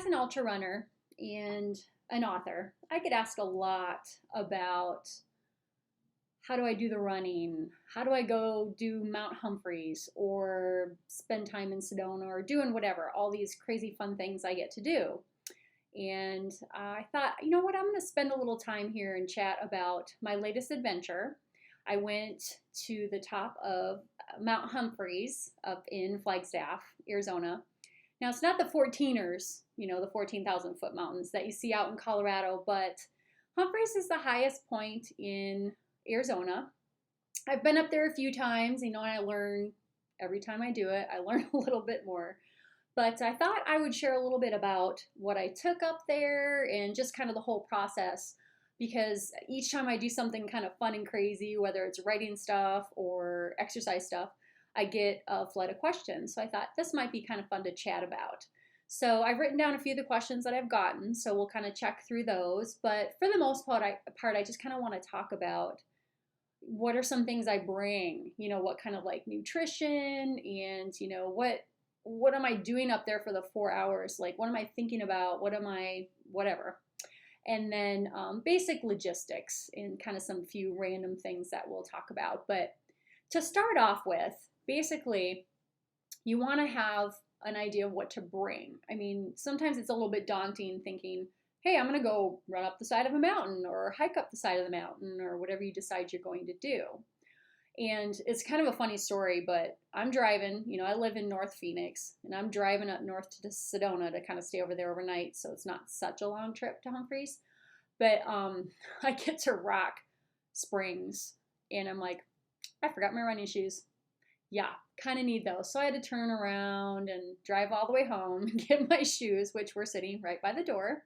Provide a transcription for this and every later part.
As an ultra runner and an author, I get asked a lot about how do I do the running? How do I go do Mount Humphreys or spend time in Sedona or doing whatever, all these crazy fun things I get to do. And I thought, you know what, I'm going to spend a little time here and chat about my latest adventure. I went to the top of Mount Humphreys up in Flagstaff, Arizona. Now, it's not the 14ers, the 14,000 foot mountains that you see out in Colorado, but Humphreys is the highest point in Arizona. I've been up there a few times, and I learn every time I do it, I learn a little bit more. But I thought I would share a little bit about what I took up there and just kind of the whole process, because each time I do something kind of fun and crazy, whether it's writing stuff or exercise stuff, I get a flood of questions. So I thought this might be kind of fun to chat about. So I've written down a few of the questions that I've gotten, so we'll kind of check through those. But for the most part, I just kind of want to talk about what are some things I bring, what kind of like nutrition and, what am I doing up there for the 4 hours? Like, what am I thinking about? Whatever. And then basic logistics and kind of some few random things that we'll talk about. But to start off with, basically, you want to have an idea of what to bring. I mean, sometimes it's a little bit daunting thinking, hey, I'm going to go run up the side of a mountain or hike up the side of the mountain or whatever you decide you're going to do. And it's kind of a funny story, but I'm driving, I live in North Phoenix, and I'm driving up north to Sedona to kind of stay over there overnight, so it's not such a long trip to Humphreys. But I get to Rock Springs, and I'm like, I forgot my running shoes. Yeah, kind of need those. So I had to turn around and drive all the way home and get my shoes, which were sitting right by the door,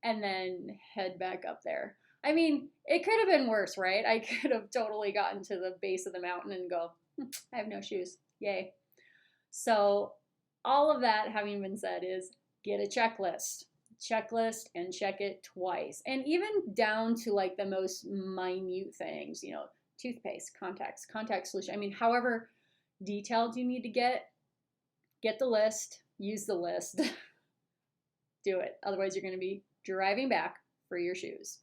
and then head back up there. I mean, it could have been worse, right? I could have totally gotten to the base of the mountain and go, I have no shoes. Yay. So all of that having been said is get a checklist. Checklist and check it twice. And even down to like the most minute things, toothpaste, contact solution. I mean, however detailed you need to get the list, use the list, do it. Otherwise, you're going to be driving back for your shoes.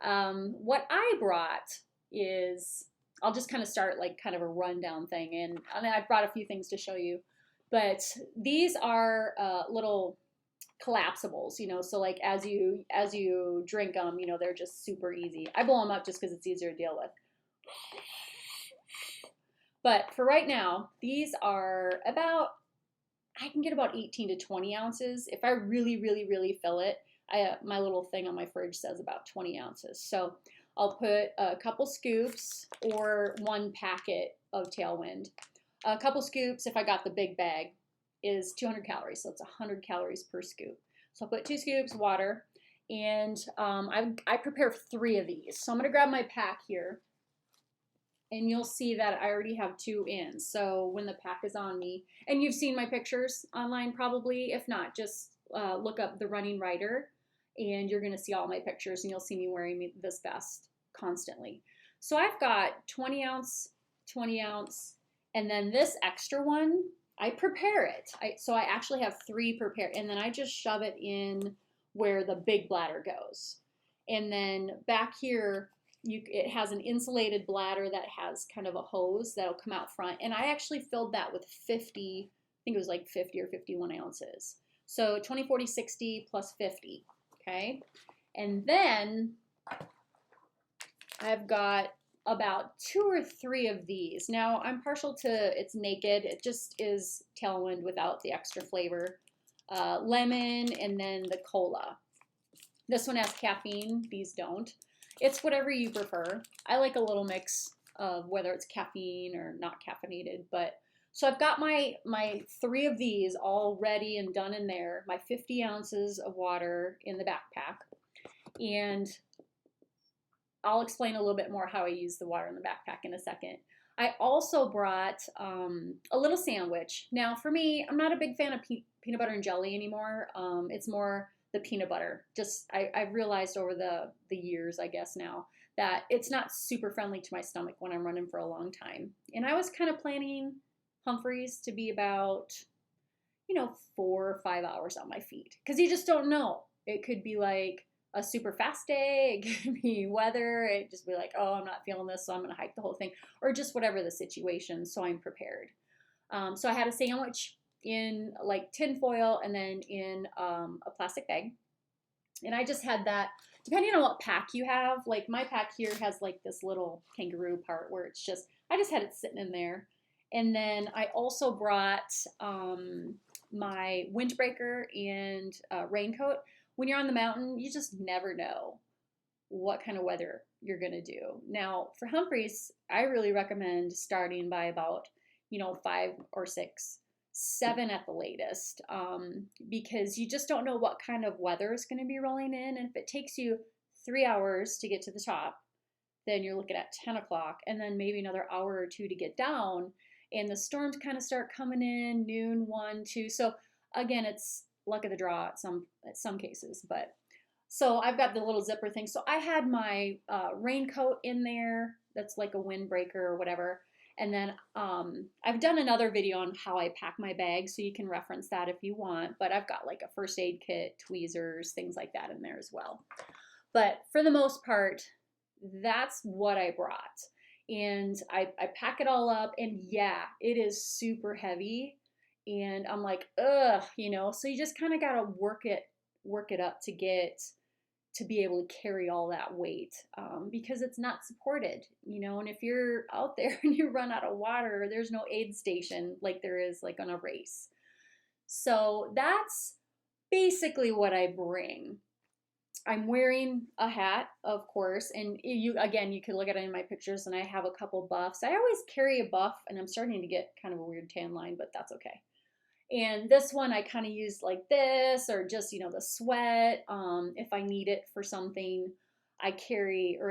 What I brought is, I'll just kind of start like kind of a rundown thing, and I've brought a few things to show you, but these are little collapsibles, so like as you drink them, they're just super easy. I blow them up just because it's easier to deal with. But for right now, these are I can get about 18 to 20 ounces. If I really, really, really fill it, my little thing on my fridge says about 20 ounces. So I'll put a couple scoops or one packet of Tailwind. A couple scoops, if I got the big bag, is 200 calories. So it's 100 calories per scoop. So I'll put 2 scoops, water, and I prepare 3 of these. So I'm going to grab my pack here, and you'll see that I already have 2 in. So when the pack is on me, and you've seen my pictures online probably. If not, just look up TheRunning Writer, and you're going to see all my pictures, and you'll see me wearing this vest constantly. So I've got 20 ounce, and then this extra one, I prepare it. So I actually have 3 prepared, and then I just shove it in where the big bladder goes. And then back here, it has an insulated bladder that has kind of a hose that'll come out front. And I actually filled that with 50, I think it was like 50 or 51 ounces. So 20, 40, 60 plus 50. Okay. And then I've got about 2 or 3 of these. Now I'm partial to it's naked. It just is Tailwind without the extra flavor. Lemon, and then the cola. This one has caffeine. These don't. It's whatever you prefer. I like a little mix of whether it's caffeine or not caffeinated. But so I've got my 3 of these all ready and done in there. My 50 ounces of water in the backpack. And I'll explain a little bit more how I use the water in the backpack in a second. I also brought a little sandwich. Now for me, I'm not a big fan of peanut butter and jelly anymore. It's more the peanut butter. Just I've realized over the years, I guess now, that it's not super friendly to my stomach when I'm running for a long time. And I was kind of planning Humphreys to be about, 4 or 5 hours on my feet because you just don't know. It could be like a super fast day. It could be weather. It just be like, oh, I'm not feeling this, so I'm going to hike the whole thing, or just whatever the situation. So I'm prepared. So I had a sandwich in like tin foil and then in a plastic bag. And I just had that, depending on what pack you have. Like my pack here has like this little kangaroo part where it's just, I just had it sitting in there. And then I also brought my windbreaker and raincoat. When you're on the mountain, you just never know what kind of weather you're going to do. Now, for Humphreys, I really recommend starting by about, 5 or 6, 7 at the latest, because you just don't know what kind of weather is going to be rolling in. And if it takes you 3 hours to get to the top, then you're looking at 10 o'clock and then maybe another hour or 2 to get down. And the storms kind of start coming in noon, 1, 2. So again, it's luck of the draw at some cases. But so I've got the little zipper thing. So I had my raincoat in there. That's like a windbreaker or whatever. And then I've done another video on how I pack my bag, so you can reference that if you want. But I've got like a first aid kit, tweezers, things like that in there as well. But for the most part, that's what I brought. And I pack it all up, and yeah, it is super heavy. And I'm like, ugh, so you just kind of got to work it up to be able to carry all that weight, because it's not supported, and if you're out there and you run out of water, there's no aid station like there is like on a race. So that's basically what I bring. I'm wearing a hat, of course, and you can look at it in my pictures, and I have a couple buffs. I always carry a buff, and I'm starting to get kind of a weird tan line, but that's okay. And this one I kind of use like this, or just, the sweat. If I need it for something, I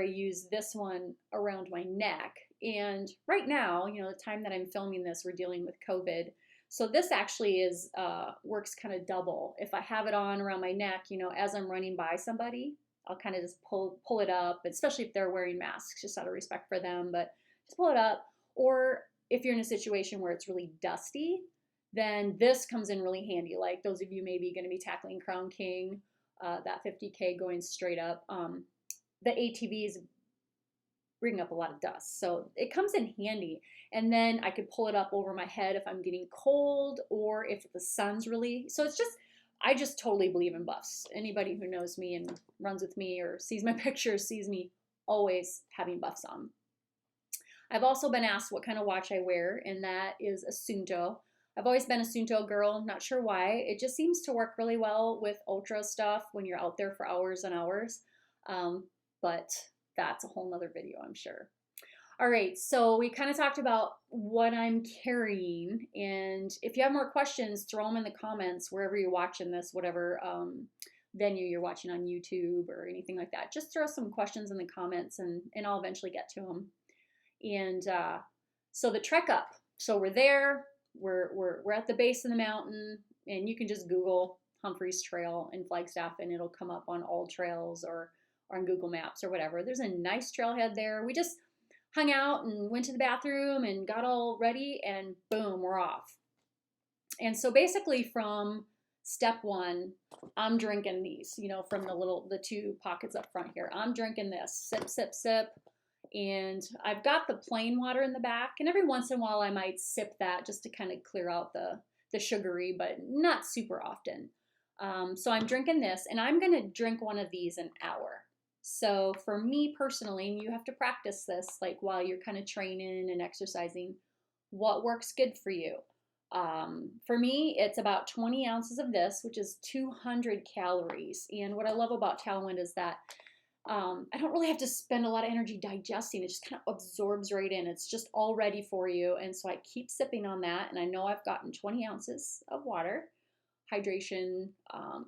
use this one around my neck. And right now, the time that I'm filming this, we're dealing with COVID. So this actually works kind of double. If I have it on around my neck, as I'm running by somebody, I'll kind of just pull it up, especially if they're wearing masks, just out of respect for them, but just pull it up. Or if you're in a situation where it's really dusty, then this comes in really handy. Like those of you maybe going to be tackling Crown King, that 50K going straight up. The ATVs bring up a lot of dust, so it comes in handy. And then I could pull it up over my head if I'm getting cold, or if the sun's really. So I just totally believe in buffs. Anybody who knows me and runs with me or sees my pictures sees me always having buffs on. I've also been asked what kind of watch I wear, and that is a Suunto. I've always been a Suunto girl, not sure why. It just seems to work really well with ultra stuff when you're out there for hours and hours. But that's a whole nother video, I'm sure. All right, so we kind of talked about what I'm carrying. And if you have more questions, throw them in the comments wherever you're watching this, whatever venue you're watching on YouTube or anything like that. Just throw some questions in the comments, and I'll eventually get to them. And so the trek up. So we're there. We're at the base of the mountain, and you can just Google Humphreys Trail in Flagstaff, and it'll come up on All Trails or on Google Maps or whatever. There's a nice trailhead there. We just hung out and went to the bathroom and got all ready, and boom, we're off. And so basically from step 1, I'm drinking these, from the 2 pockets up front here. I'm drinking this, sip, sip, sip. And I've got the plain water in the back, and every once in a while I might sip that just to kind of clear out the sugary, but not super often. So I'm drinking this, and I'm going to drink one of these an hour. So for me personally, and you have to practice this like while you're kind of training and exercising, what works good for you. For me, it's about 20 ounces of this, which is 200 calories. And what I love about Tailwind is that I don't really have to spend a lot of energy digesting. It just kind of absorbs right in. It's just all ready for you. And so I keep sipping on that. And I know I've gotten 20 ounces of water, hydration,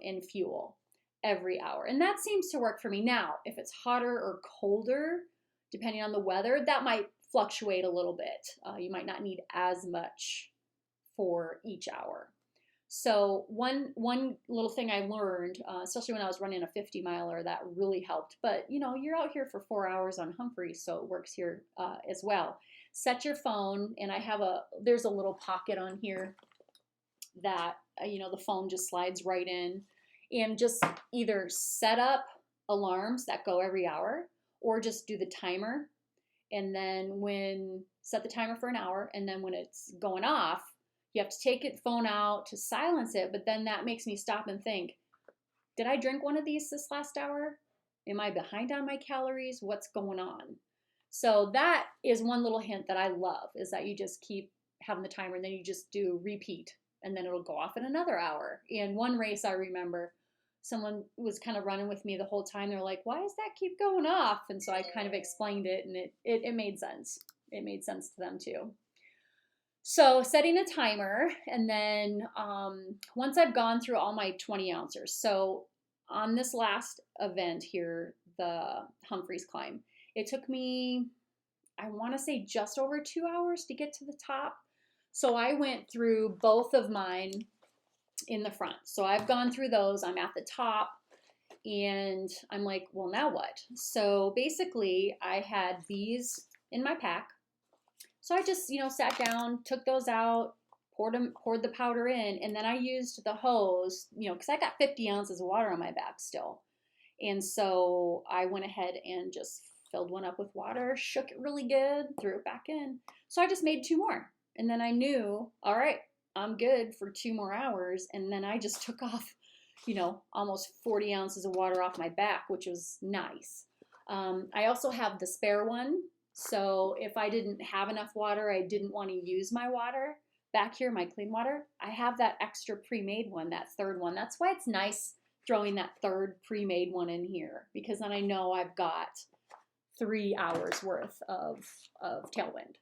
and fuel every hour. And that seems to work for me. Now, if it's hotter or colder, depending on the weather, that might fluctuate a little bit. You might not need as much for each hour. So one little thing I learned, especially when I was running a 50 miler, that really helped. But you're out here for 4 hours on Humphreys, so it works here as well. Set your phone, and there's a little pocket on here that, the phone just slides right in, and just either set up alarms that go every hour or just do the timer. And then set the timer for an hour, and then when it's going off, you have to take the phone out to silence it. But then that makes me stop and think, did I drink one of these this last hour? Am I behind on my calories? What's going on? So that is one little hint that I love, is that you just keep having the timer, and then you just do repeat, and then it'll go off in another hour. In one race, I remember someone was kind of running with me the whole time. They're like, why does that keep going off? And so I kind of explained it, and it made sense. It made sense to them too. So setting a timer, and then once I've gone through all my 20 ounces, so on this last event here, the Humphreys climb, it took me, I want to say, just over 2 hours to get to the top. So I went through both of mine in the front. So I've gone through those. I'm at the top, and I'm like, well, now what? So basically, I had these in my pack. So I just, sat down, took those out, poured the powder in, and then I used the hose, because I got 50 ounces of water on my back still. And so I went ahead and just filled one up with water, shook it really good, threw it back in. So I just made 2 more. And then I knew, all right, I'm good for 2 more hours. And then I just took off, almost 40 ounces of water off my back, which was nice. I also have the spare one. So if I didn't have enough water, I didn't want to use my water back here, my clean water, I have that extra pre-made one, that third one. That's why it's nice throwing that third pre-made one in here, because then I know I've got 3 hours worth of tailwind.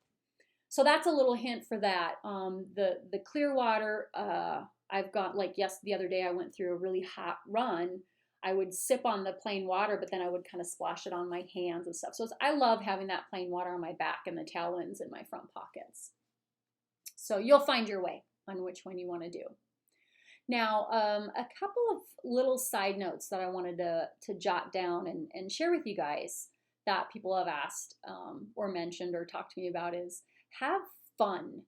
So that's a little hint for that. The clear water, I've got, the other day I went through a really hot run. I would sip on the plain water, but then I would kind of splash it on my hands and stuff. So I love having that plain water on my back and the tailwinds in my front pockets. So you'll find your way on which one you want to do. Now, a couple of little side notes that I wanted to jot down and share with you guys that people have asked or mentioned or talked to me about is have fun.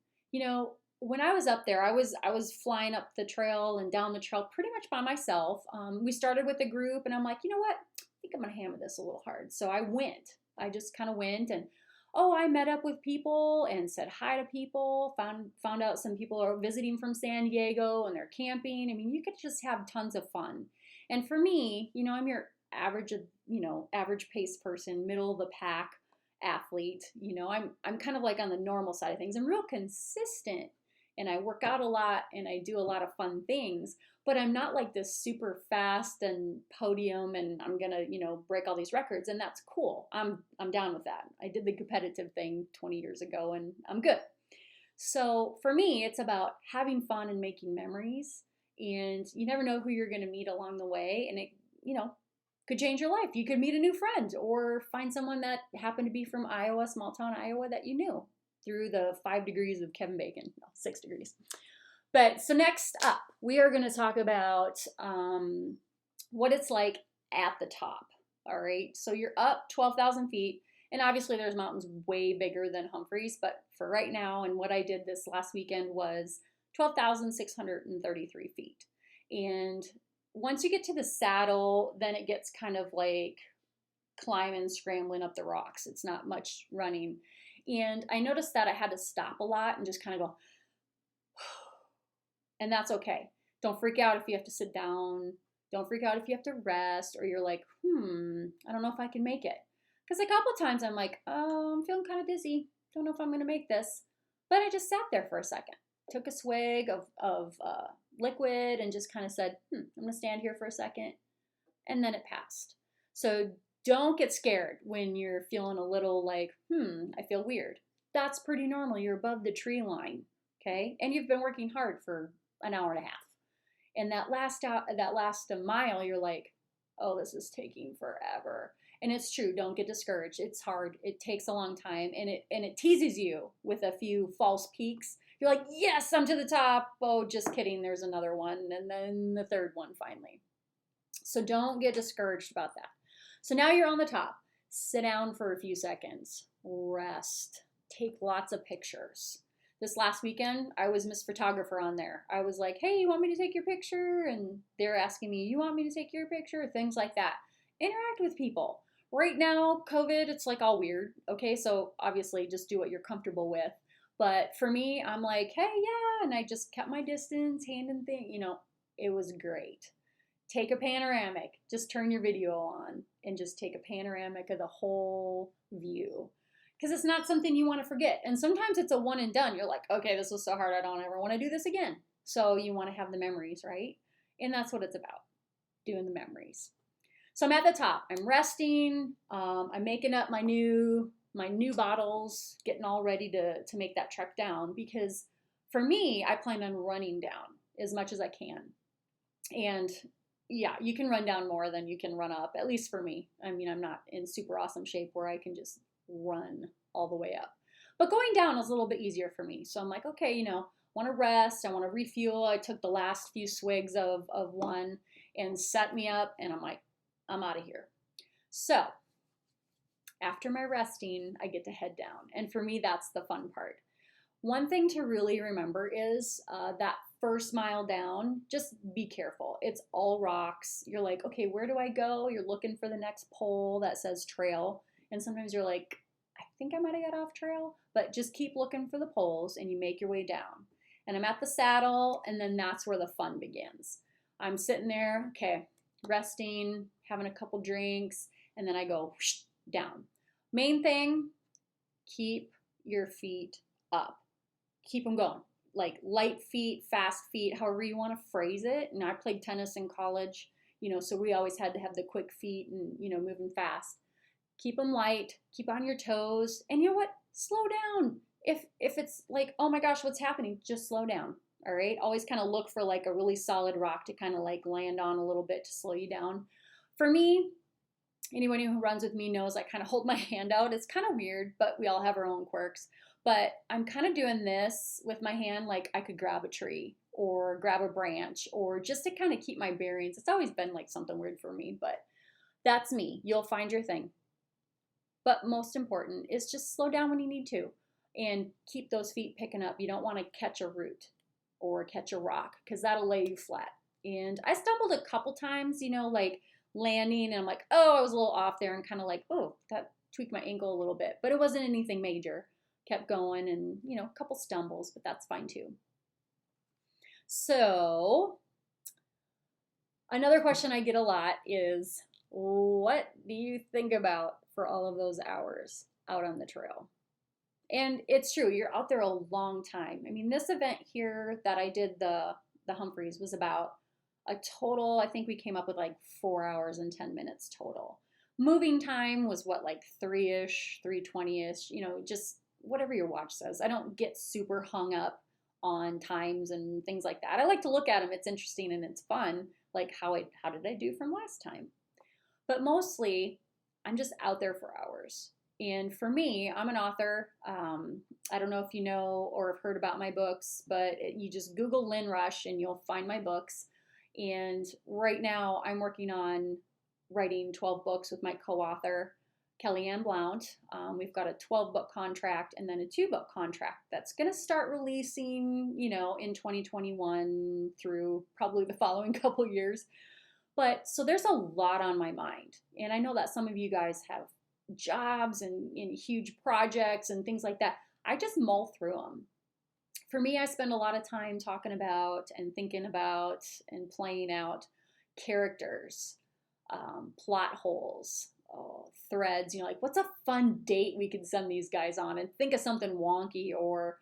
When I was up there, I was flying up the trail and down the trail pretty much by myself. We started with a group, and I'm like, you know what? I think I'm going to hammer this a little hard. So I just kind of went, and I met up with people and said hi to people, found out some people are visiting from San Diego and they're camping. I mean, you could just have tons of fun. And for me, I'm your average pace person, middle of the pack athlete. I'm kind of like on the normal side of things. I'm real consistent, and I work out a lot, and I do a lot of fun things, but I'm not like this super fast and podium, and I'm gonna, break all these records, and that's cool. I'm down with that. I did the competitive thing 20 years ago, and I'm good. So for me, it's about having fun and making memories, and you never know who you're gonna meet along the way, and it, could change your life. You could meet a new friend or find someone that happened to be from Iowa, small town Iowa, that you knew through the 5 degrees of Kevin Bacon. No, 6 degrees. But so next up, we are going to talk about what it's like at the top. All right. So you're up 12,000 feet. And obviously there's mountains way bigger than Humphreys. But for right now, and what I did this last weekend was 12,633 feet. And once you get to the saddle, then it gets kind of like climbing, scrambling up the rocks. It's not much running. And I noticed that I had to stop a lot and just kind of go, and that's okay. Don't freak out if you have to sit down. Don't freak out if you have to rest, or you're like, I don't know if I can make it. Because a couple of times I'm like, I'm feeling kind of dizzy. Don't know if I'm going to make this. But I just sat there for a second, took a swig of liquid, and just kind of said, I'm going to stand here for a second. And then it passed. So don't get scared when you're feeling a little like, I feel weird. That's pretty normal. You're above the tree line, okay? And you've been working hard for an hour and a half. And that last mile, you're like, oh, this is taking forever. And it's true. Don't get discouraged. It's hard. It takes a long time, and it teases you with a few false peaks. You're like, yes, I'm to the top. Oh, just kidding. There's another one, and then the third one finally. So don't get discouraged about that. So now you're on the top. Sit down for a few seconds. Rest. Take lots of pictures. This last weekend, I was Miss Photographer on there. I was like, hey, you want me to take your picture? And they're asking me, you want me to take your picture? Things like that. Interact with people. Right now, COVID, it's like all weird. Okay, so obviously just do what you're comfortable with. But for me, I'm like, hey, yeah. And I just kept my distance, hand and thing. It was great. Take a panoramic. Just turn your video on and just take a panoramic of the whole view. Because it's not something you want to forget. And sometimes it's a one and done. You're like, okay, this was so hard. I don't ever want to do this again. So you want to have the memories, right? And that's what it's about, doing the memories. So I'm at the top. I'm resting. I'm making up my new bottles, getting all ready to make that trek down. Because for me, I plan on running down as much as I can. And yeah, you can run down more than you can run up, at least for me. I mean, I'm not in super awesome shape where I can just run all the way up. But going down is a little bit easier for me. So I'm like, okay, want to rest. I want to refuel. I took the last few swigs of one and set me up. And I'm like, I'm out of here. So after my resting, I get to head down. And for me, that's the fun part. One thing to really remember is that first mile down, just be careful. It's all rocks. You're like, okay, where do I go? You're looking for the next pole that says trail. And sometimes you're like, I think I might have got off trail, but just keep looking for the poles and you make your way down. And I'm at the saddle, and then that's where the fun begins. I'm sitting there, okay, resting, having a couple drinks, and then I go whoosh, down. Main thing, keep your feet up. Keep them going. Like light feet, fast feet, however you want to phrase it. And I played tennis in college, so we always had to have the quick feet and, moving fast. Keep them light, keep on your toes. And you know what? Slow down. If it's like, oh my gosh, what's happening? Just slow down. All right. Always kind of look for like a really solid rock to kind of like land on a little bit to slow you down. For me, anyone who runs with me knows I kind of hold my hand out. It's kind of weird, but we all have our own quirks. But I'm kind of doing this with my hand like I could grab a tree or grab a branch or just to kind of keep my bearings. It's always been like something weird for me, but that's me. You'll find your thing. But most important is just slow down when you need to and keep those feet picking up. You don't want to catch a root or catch a rock because that'll lay you flat. And I stumbled a couple times, like landing, and I'm like, oh, I was a little off there and kind of like, oh, that tweaked my ankle a little bit. But it wasn't anything major. Kept going and, a couple stumbles, but that's fine too. So another question I get a lot is, what do you think about for all of those hours out on the trail? And it's true, you're out there a long time. I mean, this event here that I did, the Humphreys, was about a total, I think we came up with like 4 hours and 10 minutes total. Moving time was what, like 3-ish, 3:20-ish, just whatever your watch says. I don't get super hung up on times and things like that. I like to look at them. It's interesting and it's fun. Like how did I do from last time? But mostly I'm just out there for hours. And for me, I'm an author. I don't know if you know or have heard about my books, but you just Google Lynn Rush and you'll find my books. And right now I'm working on writing 12 books with my co-author, Kellyanne Blount. We've got a 12-book contract and then a 2-book contract that's going to start releasing, in 2021 through probably the following couple years. But so there's a lot on my mind. And I know that some of you guys have jobs and huge projects and things like that. I just mull through them. For me, I spend a lot of time talking about and thinking about and playing out characters, plot holes, threads, like what's a fun date we could send these guys on, and think of something wonky or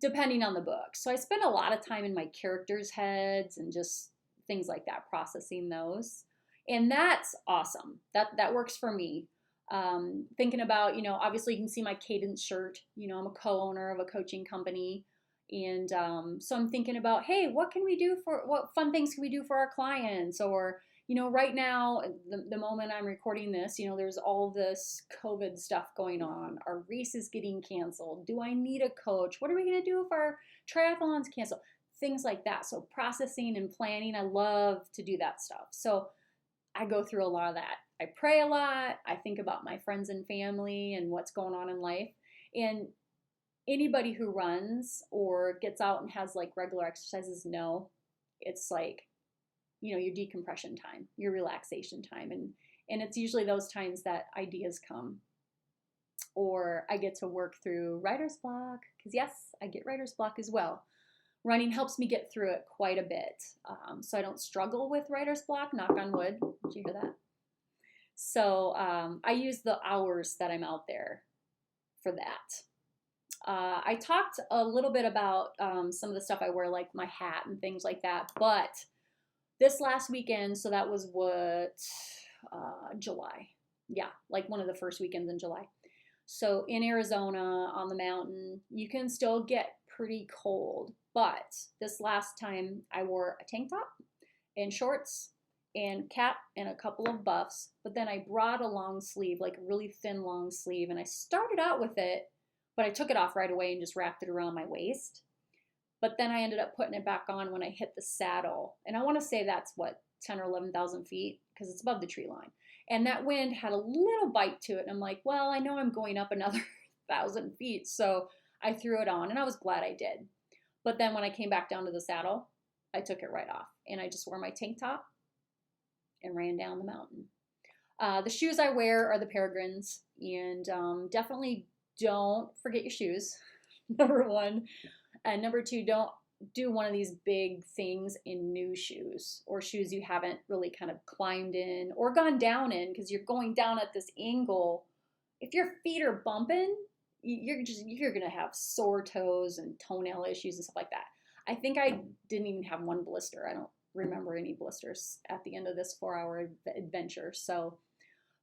depending on the book. So I spend a lot of time in my characters' heads and just things like that, processing those. And that's awesome. That works for me. Thinking about, obviously you can see my Cadence shirt. I'm a co-owner of a coaching company. And so I'm thinking about, hey, what fun things can we do for our clients? Or, right now, the moment I'm recording this, there's all this COVID stuff going on. Our race is getting canceled. Do I need a coach? What are we going to do if our triathlon's canceled? Things like that. So processing and planning, I love to do that stuff. So I go through a lot of that. I pray a lot. I think about my friends and family and what's going on in life. And anybody who runs or gets out and has like regular exercises know it's like, you know, your decompression time, your relaxation time. And it's usually those times that ideas come, or I get to work through writer's block, because yes, I get writer's block as well. Running helps me get through it quite a bit. So I don't struggle with writer's block, knock on wood. Did you hear that? So I use the hours that I'm out there for that. I talked a little bit about some of the stuff I wear, like my hat and things like that. But this last weekend, so that was what, July. Yeah, like one of the first weekends in July. So in Arizona on the mountain, you can still get pretty cold. But this last time I wore a tank top and shorts and cap and a couple of buffs. But then I brought a long sleeve, like a really thin long sleeve. And I started out with it, but I took it off right away and just wrapped it around my waist. But then I ended up putting it back on when I hit the saddle. And I want to say that's what, 10 or 11,000 feet, because it's above the tree line. And that wind had a little bite to it. And I'm like, well, I know I'm going up another 1,000 feet. So I threw it on and I was glad I did. But then when I came back down to the saddle, I took it right off. And I just wore my tank top and ran down the mountain. The shoes I wear are the Peregrines. And definitely don't forget your shoes, number one. And number two, don't do one of these big things in new shoes or shoes you haven't really kind of climbed in or gone down in, because you're going down at this angle. If your feet are bumping, you're gonna have sore toes and toenail issues and stuff like that. I think I didn't even have one blister. I don't remember any blisters at the end of this 4-hour adventure. So,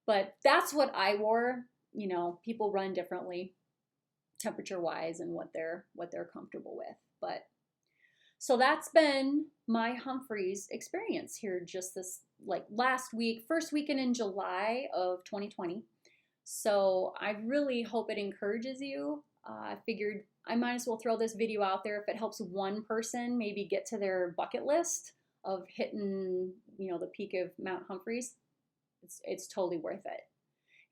but that's what I wore. You know, people run differently, temperature wise, and what they're comfortable with. But so that's been my Humphreys experience here just this like last week, first weekend in July of 2020. So I really hope it encourages you. I figured I might as well throw this video out there if it helps one person maybe get to their bucket list of hitting, you know, the peak of Mount Humphreys. It's totally worth it.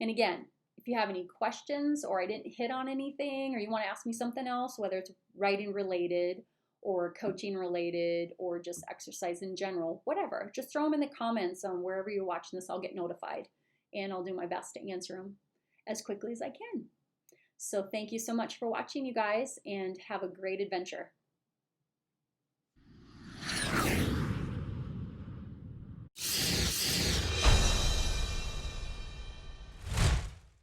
And again, if you have any questions or I didn't hit on anything or you want to ask me something else, whether it's writing related or coaching related or just exercise in general, whatever, just throw them in the comments on wherever you're watching this. I'll get notified and I'll do my best to answer them as quickly as I can. So thank you so much for watching, you guys, and have a great adventure.